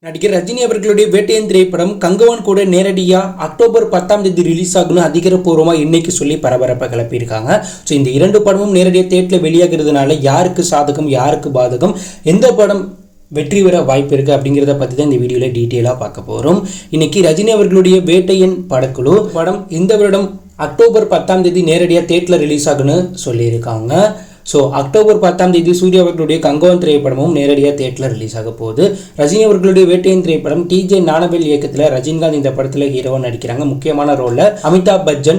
நடிகர் ரஜினி அவர்களுடைய வேட்டையன் திரைப்படம் கங்கவான் கூட நேரடியாக அக்டோபர் 10ஆம் தேதி ரிலீஸ் ஆகணும் அதிகாரப்பூர்வமாக இன்னைக்கு சொல்லி பரபரப்பை கிளப்பியிருக்காங்க. ஸோ இந்த இரண்டு படமும் நேரடியாக தேட்டரில் வெளியாகிறதுனால யாருக்கு சாதகம் யாருக்கு பாதகம், எந்த படம் வெற்றி பெற வாய்ப்பு இருக்குது அப்படிங்கிறத பற்றி தான் இந்த வீடியோவில் டீட்டெயிலாக பார்க்க போகிறோம். இன்னைக்கு ரஜினி அவர்களுடைய வேட்டையன் படக்குழு படம் இந்த வருடம் அக்டோபர் 10ஆம் தேதி நேரடியாக தேட்டரில் ரிலீஸ் ஆகுன்னு சொல்லியிருக்காங்க. ஸோ அக்டோபர் 10ஆம் தேதி சூர்யா அவர்களுடைய கங்கவான் திரைப்படமும் நேரடியாக தேட்டரில் ரிலீஸ் ஆக போகுது. ரஜினி அவர்களுடைய வேட்டையன் திரைப்படம் டிஜே ஞானவேல் இயக்கத்தில் ரஜினிகாந்த் இந்த படத்தில் ஹீரோவாக நடிக்கிறாங்க. முக்கியமான ரோலில் அமிதாப் பச்சன்,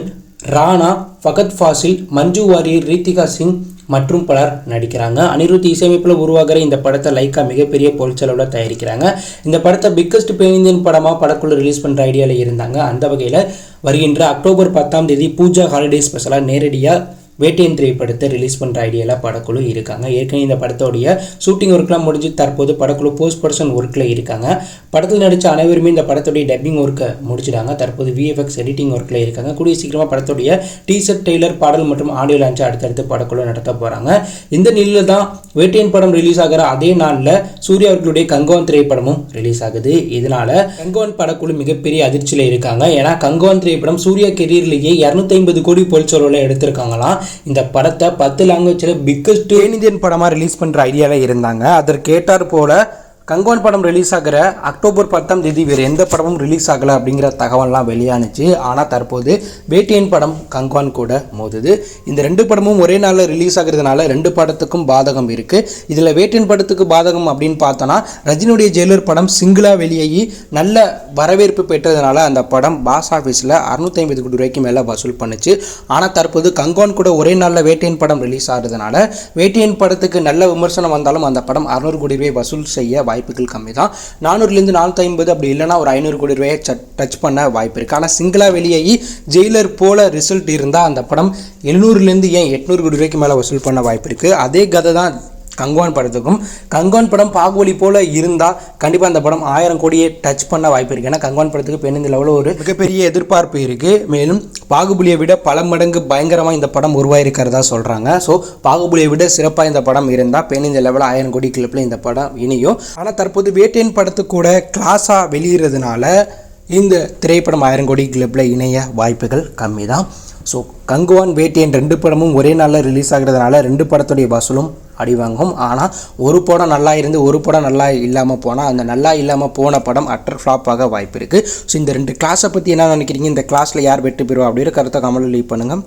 ராணா, ஃபகத் ஃபாசில், மஞ்சு வாரியர், ரித்திகா சிங் மற்றும் பலர் நடிக்கிறாங்க. அனிருத் இசையமைப்பில் உருவாகிற இந்த படத்தை லைக்கா மிகப்பெரிய பொருட்செலவில் தயாரிக்கிறாங்க. இந்த படத்தை பிக்கஸ்ட் பேன் இந்தியன் படமாக படக்குள்ள ரிலீஸ் பண்ணுற ஐடியாவில் இருந்தாங்க. அந்த வகையில் வருகின்ற அக்டோபர் 10ஆம் தேதி பூஜா ஹாலிடே ஸ்பெஷலாக நேரடியாக வேட்டையன் திரைப்படத்தை ரிலீஸ் பண்ணுற ஐடியாவில் படக்குழு இருக்காங்க. ஏற்கனவே இந்த படத்தோடைய ஷூட்டிங் ஒர்க்லாம் முடிஞ்சு தற்போது படக்குழு போஸ்ட் ப்ரொடக்ஷன் ஒர்க்கில் இருக்காங்க. படத்தில் நடித்த அனைவருமே இந்த படத்துடைய டப்பிங் ஒர்க்கை முடிச்சிட்டாங்க. தற்போது விஎஃப்எக்ஸ் எடிட்டிங் ஒர்க்கில் இருக்காங்க. கூடிய சீக்கிரமாக படத்துடைய டீசர், ட்ரெய்லர், பாடல் மற்றும் ஆடியோ லான்ச்சை அடுத்தடுத்து படக்குழு நடத்த போகிறாங்க. இந்த நிலையில் தான் வேட்டையன் படம் ரிலீஸ் ஆகிற அதே நாளில் சூர்யா அவர்களுடைய கங்கவான் திரைப்படமும் ரிலீஸ் ஆகுது. இதனால் கங்கவான் படக்குழு மிகப்பெரிய அதிர்ச்சியில் இருக்காங்க. ஏன்னா கங்கவான் திரைப்படம் சூர்யா கெரியர்லேயே 250 கோடி பொருட்செலவில் எடுத்திருக்காங்களாம். இந்த படத்தை 10 லாங்குவேஜில் பிக்கஸ்ட் இந்தியன் படமாக ரிலீஸ் பண்ணுற ஐடியாவில் இருந்தாங்க. அதற்கேட்டார் போல கங்கவான் படம் ரிலீஸ் ஆகிற அக்டோபர் 10ஆம் தேதி வேறு எந்த படமும் ரிலீஸ் ஆகலை அப்படிங்கிற தகவல்லாம் வெளியானுச்சு. ஆனால் தற்போது வேட்டையன் படம் கங்கவான் கூட மோதுது. இந்த ரெண்டு படமும் ஒரே நாளில் ரிலீஸ் ஆகிறதுனால ரெண்டு படத்துக்கும் பாதகம் இருக்குது. இதில் வேட்டையன் படத்துக்கு பாதகம் அப்படின்னு பார்த்தோன்னா ரஜினியுடைய ஜெயிலர் படம் சிங்கிளாக வெளியாகி நல்ல வரவேற்பு பெற்றதுனால அந்த படம் பாக்ஸ் ஆஃபீஸில் 650 கோடி ரூபாய்க்கு மேலே வசூல் பண்ணுச்சு. ஆனால் தற்போது கங்கவான் கூட ஒரே நாளில் வேட்டையன் படம் ரிலீஸ் ஆகிறதுனால வேட்டையன் படத்துக்கு நல்ல விமர்சனம் வந்தாலும் அந்த படம் 600 கோடி ரூபாய் வசூல் செய்ய வாய்ப்புகள் கம்மி தான். 400லேருந்து 450 அப்படி இல்லைனா ஒரு 500 கோடி ரூபாயை டச் பண்ண வாய்ப்பு இருக்குது. ஆனால் சிங்கிளாக வெளியாகி ஜெயிலர் போல ரிசல்ட் இருந்தால் அந்த படம் 700லேருந்து 800 கோடி ரூபாய்க்கு மேலே வசூல் பண்ண வாய்ப்பு இருக்குது. அதே கதை தான் கங்கவான் படத்துக்கும். கங்கவான் படம் பாகுபலி போல் இருந்தால் கண்டிப்பாக அந்த படம் 1000 கோடியை டச் பண்ண வாய்ப்பு இருக்குது. ஏன்னா கங்கவான் படத்துக்கு இப்போ இந்த லெவலில் ஒரு மிகப்பெரிய எதிர்பார்ப்பு இருக்குது. மேலும் பாகுபலியை விட பல மடங்கு பயங்கரமாக இந்த படம் உருவாயிருக்கிறதா சொல்கிறாங்க. ஸோ பாகுபலியை விட சிறப்பாக இந்த படம் இருந்தால் பெண் இந்த லெவலில் 1000 கோடி கிளப்பில் இந்த படம் இனியும். ஆனால் தற்போது வேட்டையன் படத்துக்கு கூட கிளாஸாக வெளியிறதுனால இந்த திரைப்படம் 1000 கோடி கிளப்பில் இணைய வாய்ப்புகள் கம்மி தான். ஸோ கங்கவான், வேட்டையன் ரெண்டு படமும் ஒரே நாளில் ரிலீஸ் ஆகிறதுனால ரெண்டு படத்துடைய வசூலும் அடிவாங்கும். ஆனால் ஒரு படம் நல்லா இருந்து ஒரு படம் நல்லா இல்லாமல் போனால் அந்த நல்லா இல்லாமல் போன படம் அட்டர் ஃப்ளாப் ஆக வாய்ப்பு இருக்குது. ஸோ இந்த ரெண்டு கிளாஸை பற்றி என்ன நினைக்கிறீங்க? இந்த கிளாஸில் யார் வெற்றி பெறுவா அப்படிங்கிற கருத்தை கமெண்ட்ல லீவ் பண்ணுங்கள்.